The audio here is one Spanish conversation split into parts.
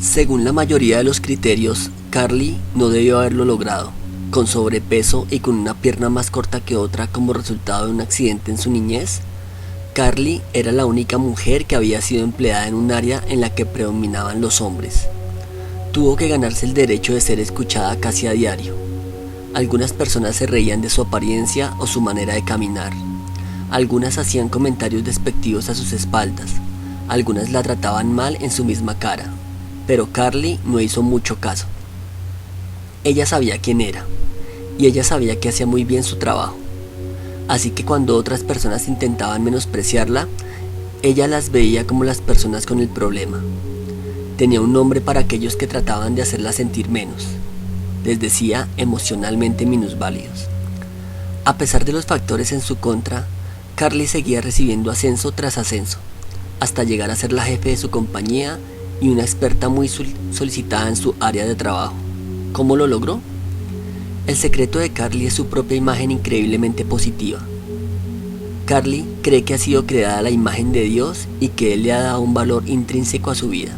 Según la mayoría de los criterios, Carly no debió haberlo logrado, con sobrepeso y con una pierna más corta que otra como resultado de un accidente en su niñez. Carly era la única mujer que había sido empleada en un área en la que predominaban los hombres. Tuvo que ganarse el derecho de ser escuchada casi a diario. Algunas personas se reían de su apariencia o su manera de caminar. Algunas hacían comentarios despectivos a sus espaldas. Algunas la trataban mal en su misma cara. Pero Carly no hizo mucho caso. Ella sabía quién era, y ella sabía que hacía muy bien su trabajo. Así que cuando otras personas intentaban menospreciarla, ella las veía como las personas con el problema. Tenía un nombre para aquellos que trataban de hacerla sentir menos. Les decía emocionalmente minusválidos. A pesar de los factores en su contra, Carly seguía recibiendo ascenso tras ascenso, hasta llegar a ser la jefe de su compañía y una experta muy solicitada en su área de trabajo. ¿Cómo lo logró? El secreto de Carly es su propia imagen increíblemente positiva. Carly cree que ha sido creada a la imagen de Dios y que Él le ha dado un valor intrínseco a su vida.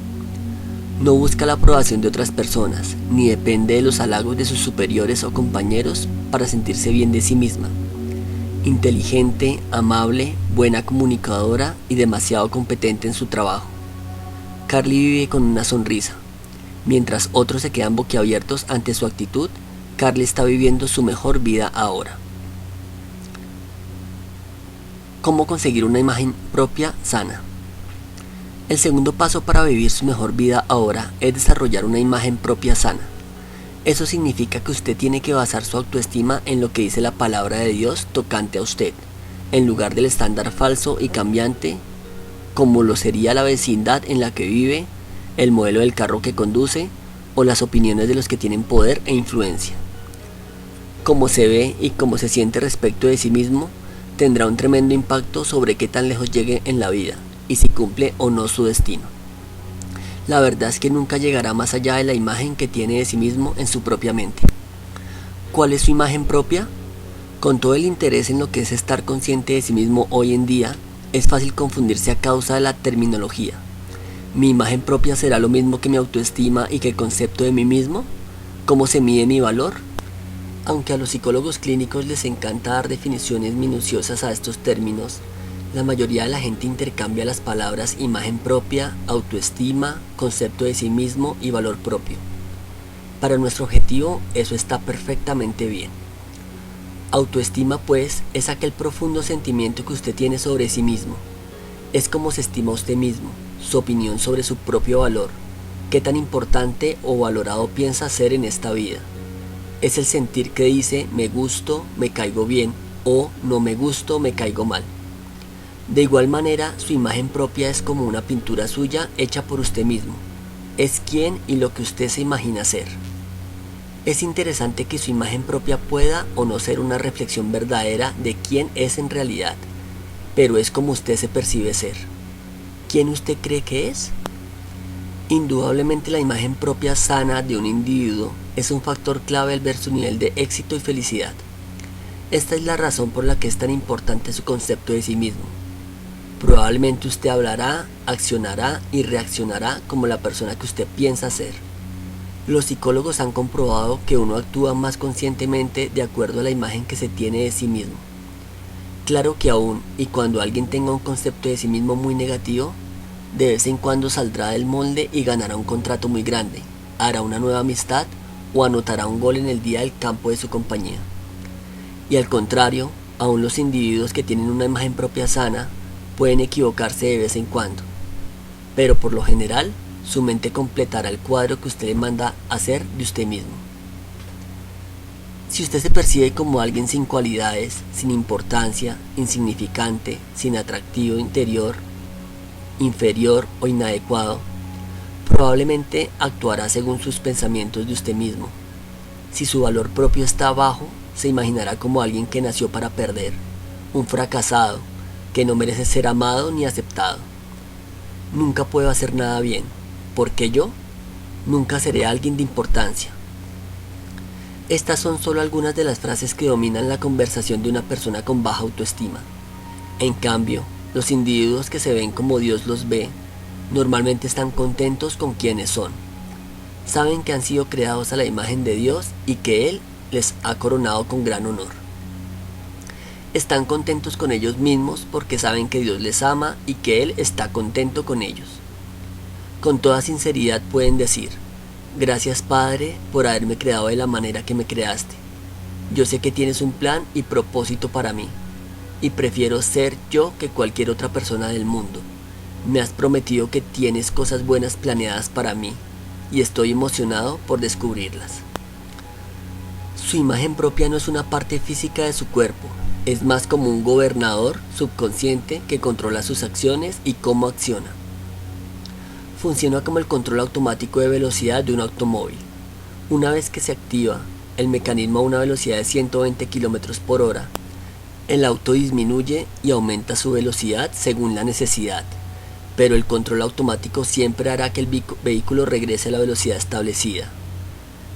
No busca la aprobación de otras personas, ni depende de los halagos de sus superiores o compañeros para sentirse bien de sí misma. Inteligente, amable, buena comunicadora y demasiado competente en su trabajo. Carly vive con una sonrisa. Mientras otros se quedan boquiabiertos ante su actitud, Carly está viviendo su mejor vida ahora. ¿Cómo conseguir una imagen propia sana? El segundo paso para vivir su mejor vida ahora es desarrollar una imagen propia sana. Eso significa que usted tiene que basar su autoestima en lo que dice la palabra de Dios tocante a usted, en lugar del estándar falso y cambiante, como lo sería la vecindad en la que vive, el modelo del carro que conduce o las opiniones de los que tienen poder e influencia. Cómo se ve y cómo se siente respecto de sí mismo tendrá un tremendo impacto sobre qué tan lejos llegue en la vida y si cumple o no su destino. La verdad es que nunca llegará más allá de la imagen que tiene de sí mismo en su propia mente. ¿Cuál es su imagen propia? Con todo el interés en lo que es estar consciente de sí mismo hoy en día, es fácil confundirse a causa de la terminología. ¿Mi imagen propia será lo mismo que mi autoestima y que el concepto de mí mismo? ¿Cómo se mide mi valor? Aunque a los psicólogos clínicos les encanta dar definiciones minuciosas a estos términos, la mayoría de la gente intercambia las palabras imagen propia, autoestima, concepto de sí mismo y valor propio. Para nuestro objetivo, eso está perfectamente bien. Autoestima, pues, es aquel profundo sentimiento que usted tiene sobre sí mismo. Es como se estima usted mismo, su opinión sobre su propio valor, qué tan importante o valorado piensa ser en esta vida. Es el sentir que dice me gusto, me caigo bien o no me gusto, me caigo mal. De igual manera, su imagen propia es como una pintura suya hecha por usted mismo. Es quién y lo que usted se imagina ser. Es interesante que su imagen propia pueda o no ser una reflexión verdadera de quién es en realidad, pero es como usted se percibe ser. ¿Quién usted cree que es? Indudablemente la imagen propia sana de un individuo es un factor clave al ver su nivel de éxito y felicidad. Esta es la razón por la que es tan importante su concepto de sí mismo. Probablemente usted hablará, accionará y reaccionará como la persona que usted piensa ser. Los psicólogos han comprobado que uno actúa más conscientemente de acuerdo a la imagen que se tiene de sí mismo. Claro que aún y cuando alguien tenga un concepto de sí mismo muy negativo, de vez en cuando saldrá del molde y ganará un contrato muy grande, hará una nueva amistad o anotará un gol en el día del campo de su compañía. Y al contrario, aún los individuos que tienen una imagen propia sana pueden equivocarse de vez en cuando, pero por lo general, su mente completará el cuadro que usted le manda hacer de usted mismo. Si usted se percibe como alguien sin cualidades, sin importancia, insignificante, sin atractivo interior, inferior o inadecuado, probablemente actuará según sus pensamientos de usted mismo. Si su valor propio está bajo, se imaginará como alguien que nació para perder, un fracasado, que no merece ser amado ni aceptado. Nunca puedo hacer nada bien, porque yo nunca seré alguien de importancia. Estas son solo algunas de las frases que dominan la conversación de una persona con baja autoestima. En cambio, los individuos que se ven como Dios los ve, normalmente están contentos con quienes son, Saben que han sido creados a la imagen de Dios y que Él les ha coronado con gran honor. Están contentos con ellos mismos porque saben que Dios les ama y que Él está contento con ellos. Con toda sinceridad pueden decir: gracias Padre por haberme creado de la manera que me creaste. Yo sé que tienes un plan y propósito para mí, y prefiero ser yo que cualquier otra persona del mundo. Me has prometido que tienes cosas buenas planeadas para mí, y estoy emocionado por descubrirlas. Su imagen propia no es una parte física de su cuerpo, es más como un gobernador subconsciente que controla sus acciones y cómo acciona. Funciona como el control automático de velocidad de un automóvil. Una vez que se activa el mecanismo a una velocidad de 120 km por hora, el auto disminuye y aumenta su velocidad según la necesidad, pero el control automático siempre hará que el vehículo regrese a la velocidad establecida.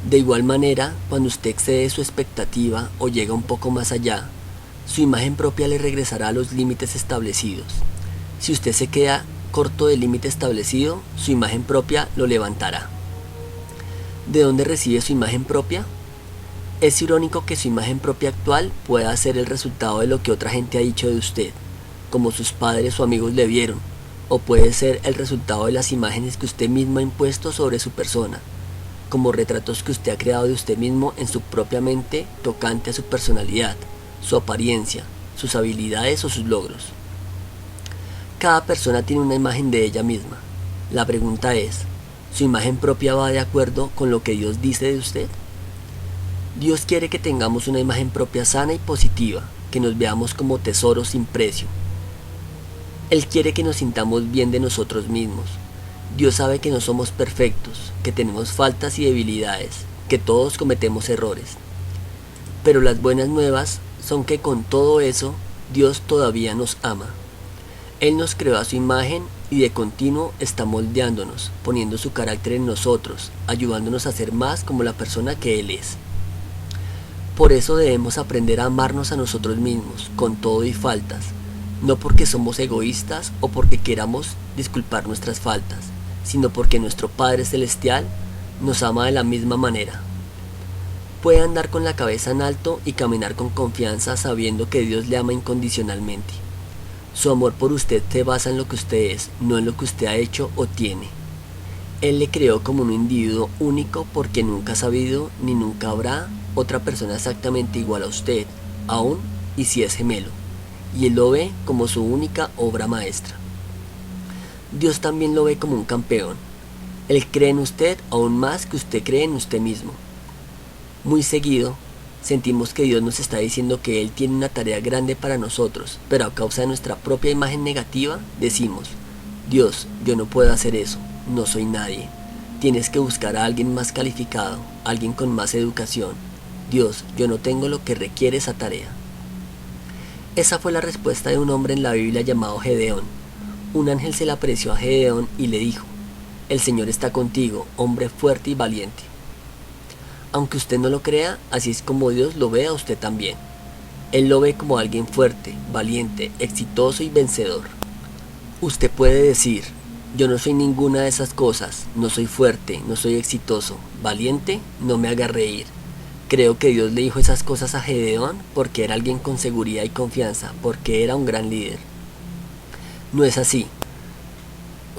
De igual manera, cuando usted excede su expectativa o llega un poco más allá, su imagen propia le regresará a los límites establecidos. Si usted se queda corto del límite establecido, su imagen propia lo levantará. ¿De dónde recibe su imagen propia? Es irónico que su imagen propia actual pueda ser el resultado de lo que otra gente ha dicho de usted, como sus padres o amigos le vieron, o puede ser el resultado de las imágenes que usted mismo ha impuesto sobre su persona, como retratos que usted ha creado de usted mismo en su propia mente tocante a su personalidad, su apariencia, sus habilidades o sus logros. Cada persona tiene una imagen de ella misma. La pregunta es: ¿su imagen propia va de acuerdo con lo que Dios dice de usted? Dios quiere que tengamos una imagen propia sana y positiva, que nos veamos como tesoros sin precio. Él quiere que nos sintamos bien de nosotros mismos. Dios sabe que no somos perfectos, que tenemos faltas y debilidades, que todos cometemos errores. Pero las buenas nuevas son que con todo eso, Dios todavía nos ama. Él nos creó a su imagen y de continuo está moldeándonos, poniendo su carácter en nosotros, ayudándonos a ser más como la persona que Él es. Por eso debemos aprender a amarnos a nosotros mismos, con todo y faltas, no porque somos egoístas o porque queramos disculpar nuestras faltas, sino porque nuestro Padre Celestial nos ama de la misma manera. Puede andar con la cabeza en alto y caminar con confianza sabiendo que Dios le ama incondicionalmente. Su amor por usted se basa en lo que usted es, no en lo que usted ha hecho o tiene. Él le creó como un individuo único porque nunca ha sabido ni nunca habrá otra persona exactamente igual a usted, aun y si es gemelo, y Él lo ve como su única obra maestra. Dios también lo ve como un campeón. Él cree en usted aún más que usted cree en usted mismo. Muy seguido, sentimos que Dios nos está diciendo que Él tiene una tarea grande para nosotros, pero a causa de nuestra propia imagen negativa, decimos: Dios, yo no puedo hacer eso, no soy nadie. Tienes que buscar a alguien más calificado, alguien con más educación. Dios, yo no tengo lo que requiere esa tarea. Esa fue la respuesta de un hombre en la Biblia llamado Gedeón. Un ángel se le apareció a Gedeón y le dijo: el Señor está contigo, hombre fuerte y valiente. Aunque usted no lo crea, así es como Dios lo ve a usted también. Él lo ve como alguien fuerte, valiente, exitoso y vencedor. Usted puede decir: yo no soy ninguna de esas cosas, no soy fuerte, no soy exitoso, valiente, no me haga reír. Creo que Dios le dijo esas cosas a Gedeón porque era alguien con seguridad y confianza, porque era un gran líder. No es así.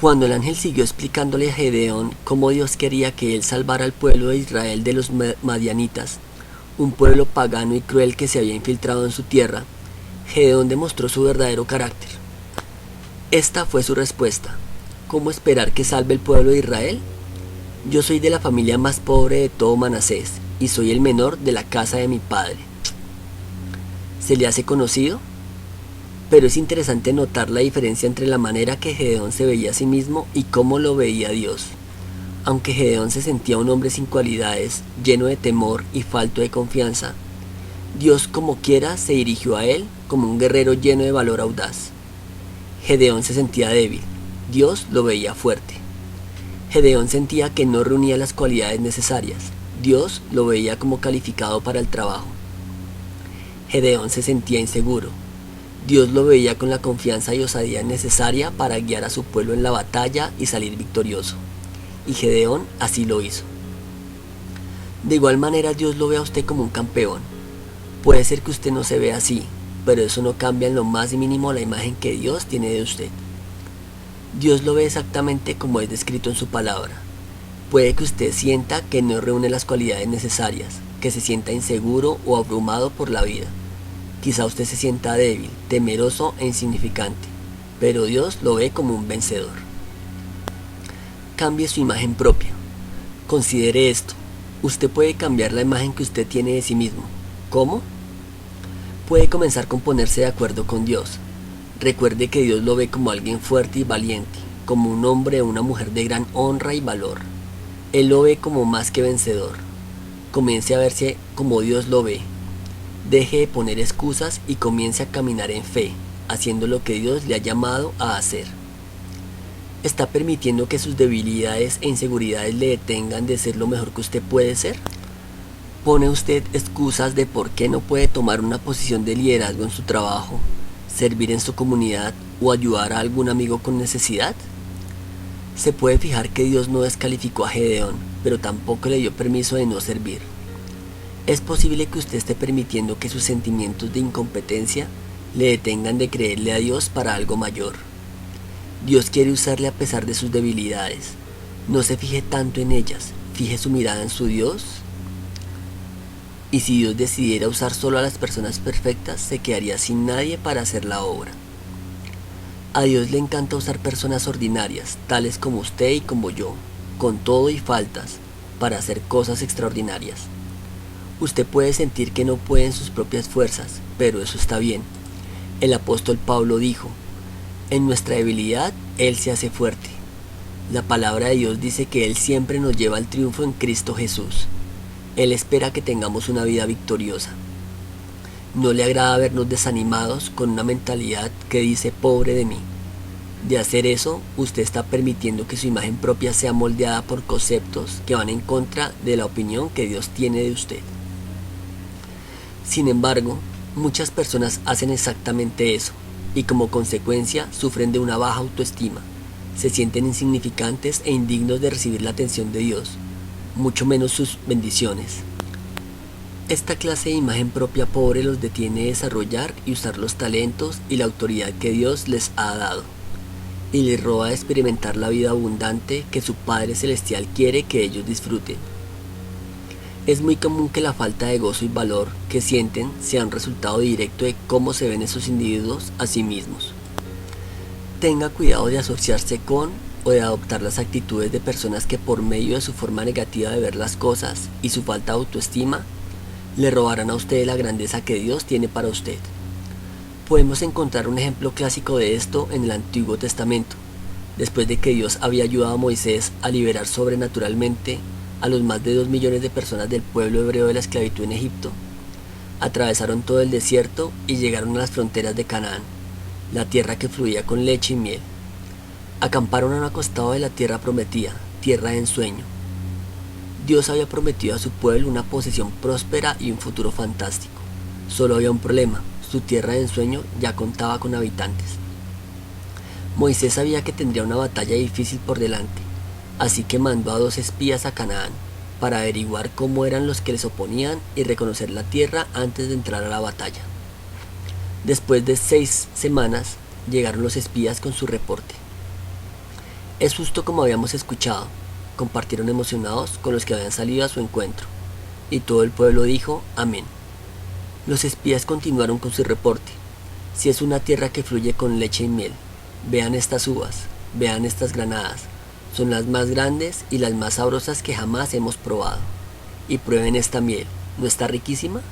Cuando el ángel siguió explicándole a Gedeón cómo Dios quería que él salvara al pueblo de Israel de los madianitas, un pueblo pagano y cruel que se había infiltrado en su tierra, Gedeón demostró su verdadero carácter. Esta fue su respuesta: ¿cómo esperar que salve el pueblo de Israel? Yo soy de la familia más pobre de todo Manasés, y soy el menor de la casa de mi padre. ¿Se le hace conocido? Pero es interesante notar la diferencia entre la manera que Gedeón se veía a sí mismo y cómo lo veía Dios. Aunque Gedeón se sentía un hombre sin cualidades, lleno de temor y falto de confianza, Dios como quiera se dirigió a él como un guerrero lleno de valor audaz. Gedeón se sentía débil, Dios lo veía fuerte. Gedeón sentía que no reunía las cualidades necesarias, Dios lo veía como calificado para el trabajo. Gedeón se sentía inseguro, Dios lo veía con la confianza y osadía necesaria para guiar a su pueblo en la batalla y salir victorioso. Y Gedeón así lo hizo. De igual manera Dios lo ve a usted como un campeón. Puede ser que usted no se vea así, pero eso no cambia en lo más mínimo la imagen que Dios tiene de usted. Dios lo ve exactamente como es descrito en su palabra. Puede que usted sienta que no reúne las cualidades necesarias, que se sienta inseguro o abrumado por la vida. Quizá usted se sienta débil, temeroso e insignificante, pero Dios lo ve como un vencedor. Cambie su imagen propia. Considere esto. Usted puede cambiar la imagen que usted tiene de sí mismo. ¿Cómo? Puede comenzar con ponerse de acuerdo con Dios. Recuerde que Dios lo ve como alguien fuerte y valiente, como un hombre o una mujer de gran honra y valor. Él lo ve como más que vencedor. Comience a verse como Dios lo ve. Deje de poner excusas y comience a caminar en fe, haciendo lo que Dios le ha llamado a hacer. ¿Está permitiendo que sus debilidades e inseguridades le detengan de ser lo mejor que usted puede ser? ¿Pone usted excusas de por qué no puede tomar una posición de liderazgo en su trabajo, servir en su comunidad o ayudar a algún amigo con necesidad? Se puede fijar que Dios no descalificó a Gedeón, pero tampoco le dio permiso de no servir. Es posible que usted esté permitiendo que sus sentimientos de incompetencia le detengan de creerle a Dios para algo mayor. Dios quiere usarle a pesar de sus debilidades. No se fije tanto en ellas, fije su mirada en su Dios. Y si Dios decidiera usar solo a las personas perfectas, se quedaría sin nadie para hacer la obra. A Dios le encanta usar personas ordinarias, tales como usted y como yo, con todo y faltas, para hacer cosas extraordinarias. Usted puede sentir que no puede en sus propias fuerzas, pero eso está bien. El apóstol Pablo dijo: en nuestra debilidad, Él se hace fuerte. La palabra de Dios dice que Él siempre nos lleva al triunfo en Cristo Jesús. Él espera que tengamos una vida victoriosa. No le agrada vernos desanimados con una mentalidad que dice pobre de mí. De hacer eso, usted está permitiendo que su imagen propia sea moldeada por conceptos que van en contra de la opinión que Dios tiene de usted. Sin embargo, muchas personas hacen exactamente eso, y como consecuencia sufren de una baja autoestima, se sienten insignificantes e indignos de recibir la atención de Dios, mucho menos sus bendiciones. Esta clase de imagen propia pobre los detiene de desarrollar y usar los talentos y la autoridad que Dios les ha dado, y les roba de experimentar la vida abundante que su Padre Celestial quiere que ellos disfruten. Es muy común que la falta de gozo y valor que sienten sea un resultado directo de cómo se ven esos individuos a sí mismos. Tenga cuidado de asociarse con o de adoptar las actitudes de personas que por medio de su forma negativa de ver las cosas y su falta de autoestima, le robarán a usted la grandeza que Dios tiene para usted. Podemos encontrar un ejemplo clásico de esto en el Antiguo Testamento, después de que Dios había ayudado a Moisés a liberar sobrenaturalmente a los más de 2 millones de personas del pueblo hebreo de la esclavitud en Egipto. Atravesaron todo el desierto y llegaron a las fronteras de Canaán, la tierra que fluía con leche y miel. Acamparon a un costado de la tierra prometida, tierra de ensueño. Dios había prometido a su pueblo una posesión próspera y un futuro fantástico. Solo había un problema: su tierra de ensueño ya contaba con habitantes. Moisés sabía que tendría una batalla difícil por delante, así que mandó a 2 espías a Canaán para averiguar cómo eran los que les oponían y reconocer la tierra antes de entrar a la batalla. Después de 6 semanas, llegaron los espías con su reporte. Es justo como habíamos escuchado, compartieron emocionados con los que habían salido a su encuentro, y todo el pueblo dijo amén. Los espías continuaron con su reporte. Si es una tierra que fluye con leche y miel, vean estas uvas, vean estas granadas, son las más grandes y las más sabrosas que jamás hemos probado. Y prueben esta miel, ¿no está riquísima?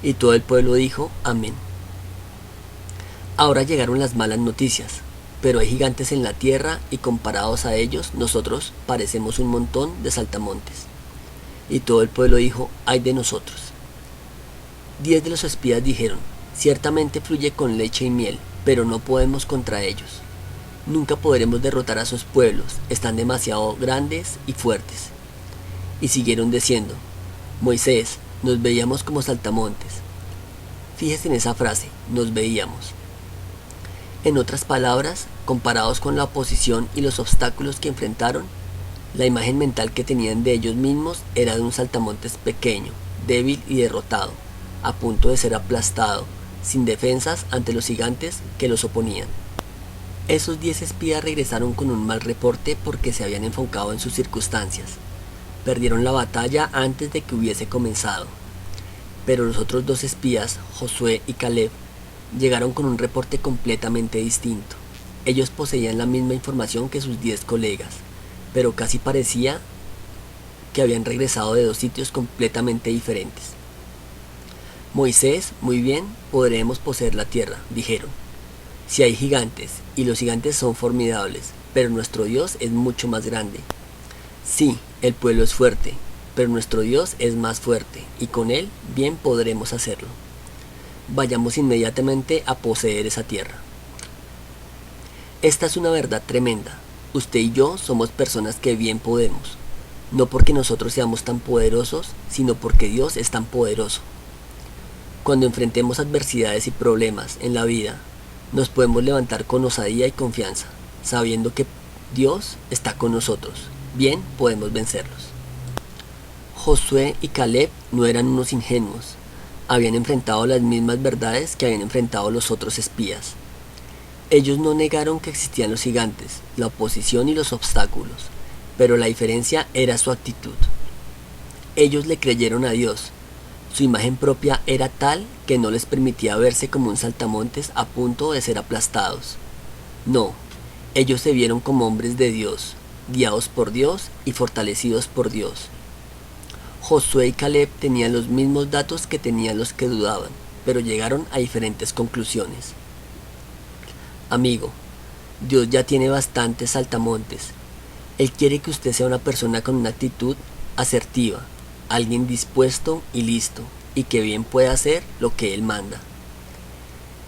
Y todo el pueblo dijo amén. Ahora llegaron las malas noticias. Pero hay gigantes en la tierra y comparados a ellos nosotros parecemos un montón de saltamontes. Y todo el pueblo dijo: ay de nosotros. 10 de los espías dijeron: ciertamente fluye con leche y miel, pero no podemos contra ellos. Nunca podremos derrotar a esos pueblos, están demasiado grandes y fuertes. Y siguieron diciendo: Moisés, nos veíamos como saltamontes. Fíjese en esa frase, nos veíamos. En otras palabras, comparados con la oposición y los obstáculos que enfrentaron, La imagen mental que tenían de ellos mismos era de un saltamontes pequeño, débil y derrotado, a punto de ser aplastado, sin defensas ante los gigantes que los oponían. Esos 10 espías regresaron con un mal reporte porque se habían enfocado en sus circunstancias. Perdieron la batalla antes de que hubiese comenzado. Pero los otros 2 espías, Josué y Caleb, llegaron con un reporte completamente distinto. Ellos poseían la misma información que sus 10 colegas, pero casi parecía que habían regresado de 2 sitios completamente diferentes. Moisés, muy bien, podremos poseer la tierra, dijeron. Si hay gigantes, y los gigantes son formidables, pero nuestro Dios es mucho más grande. Sí, el pueblo es fuerte, pero nuestro Dios es más fuerte, y con él bien podremos hacerlo. Vayamos inmediatamente a poseer esa tierra. Esta es una verdad tremenda. Usted y yo somos personas que bien podemos, no porque nosotros seamos tan poderosos, sino porque Dios es tan poderoso. Cuando enfrentemos adversidades y problemas en la vida, nos podemos levantar con osadía y confianza, sabiendo que Dios está con nosotros. Bien podemos vencerlos. Josué y Caleb no eran unos ingenuos. Habían enfrentado las mismas verdades que habían enfrentado los otros espías. Ellos no negaron que existían los gigantes, la oposición y los obstáculos, pero la diferencia era su actitud. Ellos le creyeron a Dios. Su imagen propia era tal que no les permitía verse como un saltamontes a punto de ser aplastados. No, ellos se vieron como hombres de Dios, guiados por Dios y fortalecidos por Dios. Josué y Caleb tenían los mismos datos que tenían los que dudaban, pero llegaron a diferentes conclusiones. Amigo, Dios ya tiene bastantes saltamontes. Él quiere que usted sea una persona con una actitud asertiva, alguien dispuesto y listo, y que bien puede hacer lo que Él manda.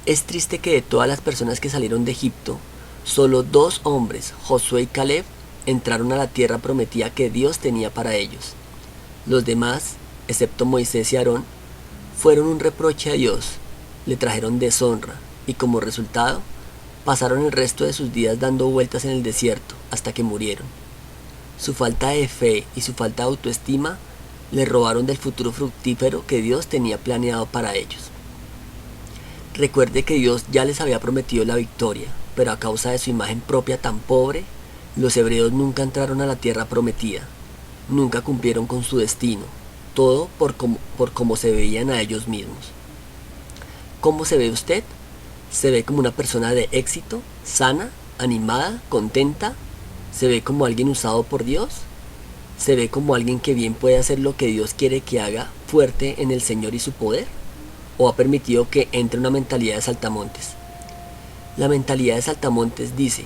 Es triste que de todas las personas que salieron de Egipto, solo 2 hombres, Josué y Caleb, entraron a la tierra prometida que Dios tenía para ellos. Los demás, excepto Moisés y Aarón, fueron un reproche a Dios, le trajeron deshonra, y como resultado, pasaron el resto de sus días dando vueltas en el desierto hasta que murieron. Su falta de fe y su falta de autoestima le robaron del futuro fructífero que Dios tenía planeado para ellos. Recuerde que Dios ya les había prometido la victoria, pero a causa de su imagen propia tan pobre, los hebreos nunca entraron a la tierra prometida, nunca cumplieron con su destino, todo por cómo se veían a ellos mismos. ¿Cómo se ve usted? ¿Se ve como una persona de éxito, sana, animada, contenta? ¿Se ve como alguien usado por Dios? ¿Se ve como alguien que bien puede hacer lo que Dios quiere que haga, fuerte en el Señor y su poder? ¿O ha permitido que entre una mentalidad de saltamontes? La mentalidad de saltamontes dice: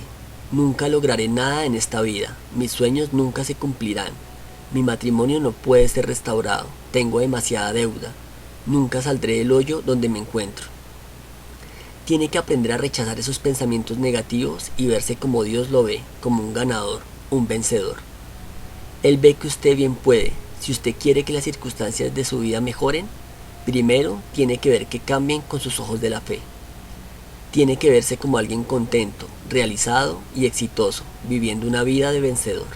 nunca lograré nada en esta vida, mis sueños nunca se cumplirán, mi matrimonio no puede ser restaurado, tengo demasiada deuda, nunca saldré del hoyo donde me encuentro. Tiene que aprender a rechazar esos pensamientos negativos y verse como Dios lo ve, como un ganador, un vencedor. Él ve que usted bien puede. Si usted quiere que las circunstancias de su vida mejoren, primero tiene que ver que cambien con sus ojos de la fe. Tiene que verse como alguien contento, realizado y exitoso, viviendo una vida de vencedor.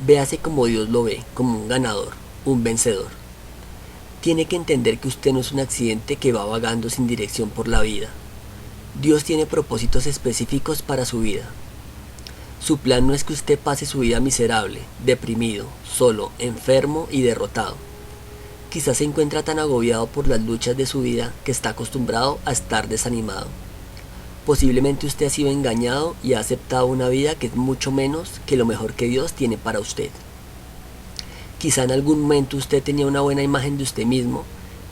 Véase como Dios lo ve, como un ganador, un vencedor. Tiene que entender que usted no es un accidente que va vagando sin dirección por la vida. Dios tiene propósitos específicos para su vida. Su plan no es que usted pase su vida miserable, deprimido, solo, enfermo y derrotado. Quizás se encuentra tan agobiado por las luchas de su vida que está acostumbrado a estar desanimado. Posiblemente usted ha sido engañado y ha aceptado una vida que es mucho menos que lo mejor que Dios tiene para usted. Quizá en algún momento usted tenía una buena imagen de usted mismo,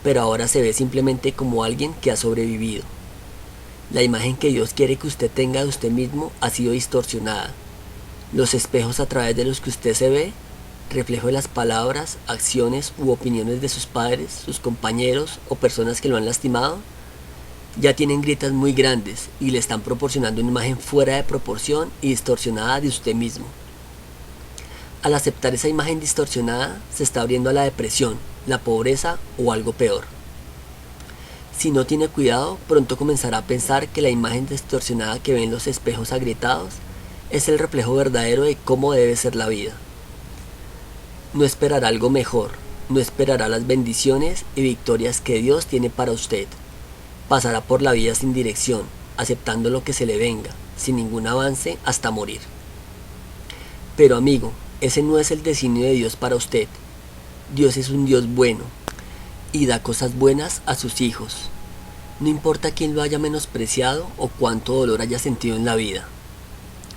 pero ahora se ve simplemente como alguien que ha sobrevivido. La imagen que Dios quiere que usted tenga de usted mismo ha sido distorsionada. Los espejos a través de los que usted se ve, reflejo de las palabras, acciones u opiniones de sus padres, sus compañeros o personas que lo han lastimado, ya tienen grietas muy grandes y le están proporcionando una imagen fuera de proporción y distorsionada de usted mismo. Al aceptar esa imagen distorsionada, se está abriendo a la depresión, la pobreza o algo peor. Si no tiene cuidado, pronto comenzará a pensar que la imagen distorsionada que ve en los espejos agrietados Es el reflejo verdadero de cómo debe ser la vida. No esperará algo mejor, no esperará las bendiciones y victorias que Dios tiene para usted. Pasará por la vida sin dirección, aceptando lo que se le venga, sin ningún avance hasta morir. Pero amigo, ese no es el designio de Dios para usted. Dios es un Dios bueno y da cosas buenas a sus hijos. No importa quién lo haya menospreciado o cuánto dolor haya sentido en la vida.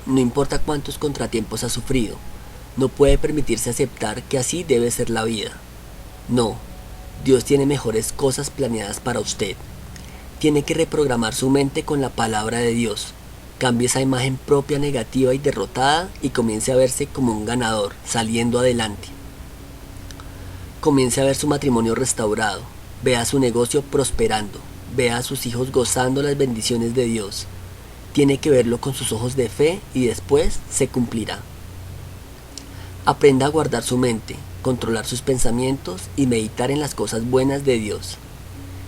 No importa cuántos contratiempos ha sufrido. No puede permitirse aceptar que así debe ser la vida. No, Dios tiene mejores cosas planeadas para usted. Tiene que reprogramar su mente con la palabra de Dios. Cambie esa imagen propia negativa y derrotada y comience a verse como un ganador, saliendo adelante. Comience a ver su matrimonio restaurado, vea su negocio prosperando, vea a sus hijos gozando las bendiciones de Dios. Tiene que verlo con sus ojos de fe y después se cumplirá. Aprenda a guardar su mente, controlar sus pensamientos y meditar en las cosas buenas de Dios.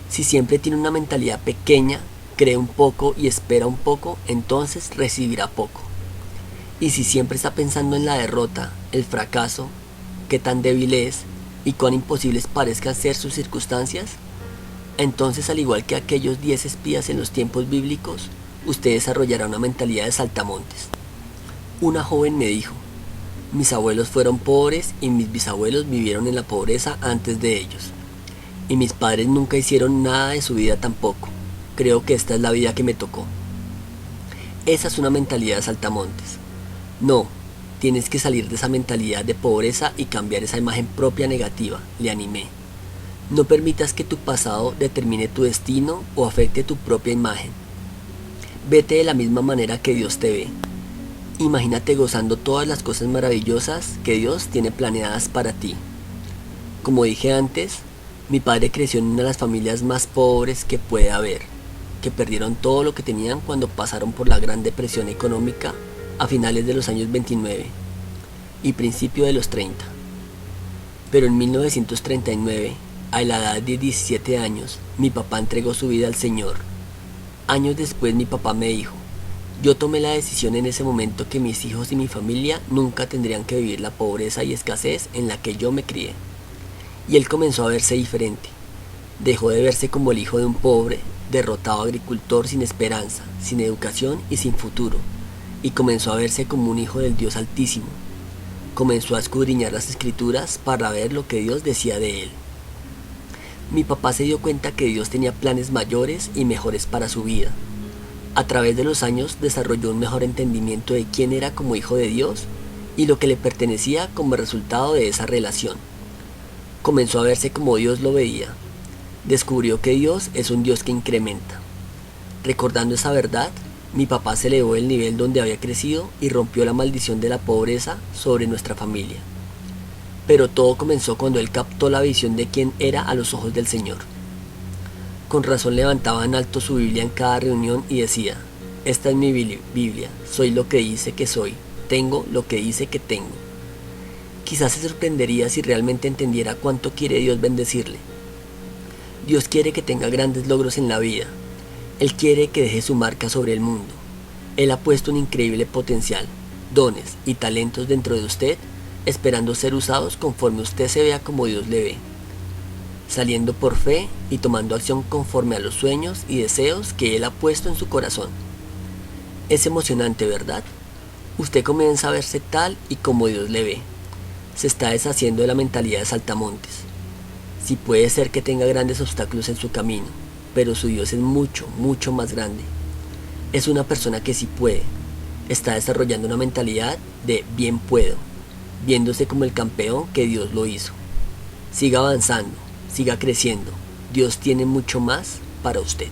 Si siempre tiene una mentalidad pequeña, cree un poco y espera un poco, entonces recibirá poco. Y si siempre está pensando en la derrota, el fracaso, qué tan débil es y cuán imposibles parezcan ser sus circunstancias, entonces al igual que aquellos 10 espías en los tiempos bíblicos, usted desarrollará una mentalidad de saltamontes. Una joven me dijo: mis abuelos fueron pobres y mis bisabuelos vivieron en la pobreza antes de ellos. Y mis padres nunca hicieron nada de su vida tampoco. Creo que esta es la vida que me tocó. Esa es una mentalidad de saltamontes. No, tienes que salir de esa mentalidad de pobreza y cambiar esa imagen propia negativa, le animé. No permitas que tu pasado determine tu destino o afecte tu propia imagen. Vete de la misma manera que Dios te ve. Imagínate gozando todas las cosas maravillosas que Dios tiene planeadas para ti. Como dije antes, mi padre creció en una de las familias más pobres que puede haber, que perdieron todo lo que tenían cuando pasaron por la Gran Depresión económica a finales de los años 29 y principio de los 30. Pero en 1939, a la edad de 17 años, mi papá entregó su vida al Señor. Años después mi papá me dijo: yo tomé la decisión en ese momento que mis hijos y mi familia nunca tendrían que vivir la pobreza y escasez en la que yo me crié. Y él comenzó a verse diferente. Dejó de verse como el hijo de un pobre, derrotado agricultor sin esperanza, sin educación y sin futuro, y comenzó a verse como un hijo del Dios Altísimo. Comenzó a escudriñar las Escrituras para ver lo que Dios decía de él. Mi papá se dio cuenta que Dios tenía planes mayores y mejores para su vida. A través de los años desarrolló un mejor entendimiento de quién era como hijo de Dios y lo que le pertenecía como resultado de esa relación. Comenzó a verse como Dios lo veía. Descubrió que Dios es un Dios que incrementa. Recordando esa verdad, mi papá se elevó el nivel donde había crecido y rompió la maldición de la pobreza sobre nuestra familia. Pero todo comenzó cuando él captó la visión de quién era a los ojos del Señor. Con razón levantaba en alto su Biblia en cada reunión y decía: esta es mi Biblia, soy lo que dice que soy, tengo lo que dice que tengo. Quizás se sorprendería si realmente entendiera cuánto quiere Dios bendecirle. Dios quiere que tenga grandes logros en la vida. Él quiere que deje su marca sobre el mundo. Él ha puesto un increíble potencial, dones y talentos dentro de usted, esperando ser usados conforme usted se vea como Dios le ve, saliendo por fe y tomando acción conforme a los sueños y deseos que Él ha puesto en su corazón. Es emocionante, ¿verdad? Usted comienza a verse tal y como Dios le ve. Se está deshaciendo de la mentalidad de saltamontes. Sí, puede ser que tenga grandes obstáculos en su camino, pero su Dios es mucho, mucho más grande. Es una persona que sí puede. Está desarrollando una mentalidad de bien puedo, viéndose como el campeón que Dios lo hizo. Siga avanzando, siga creciendo. Dios tiene mucho más para usted.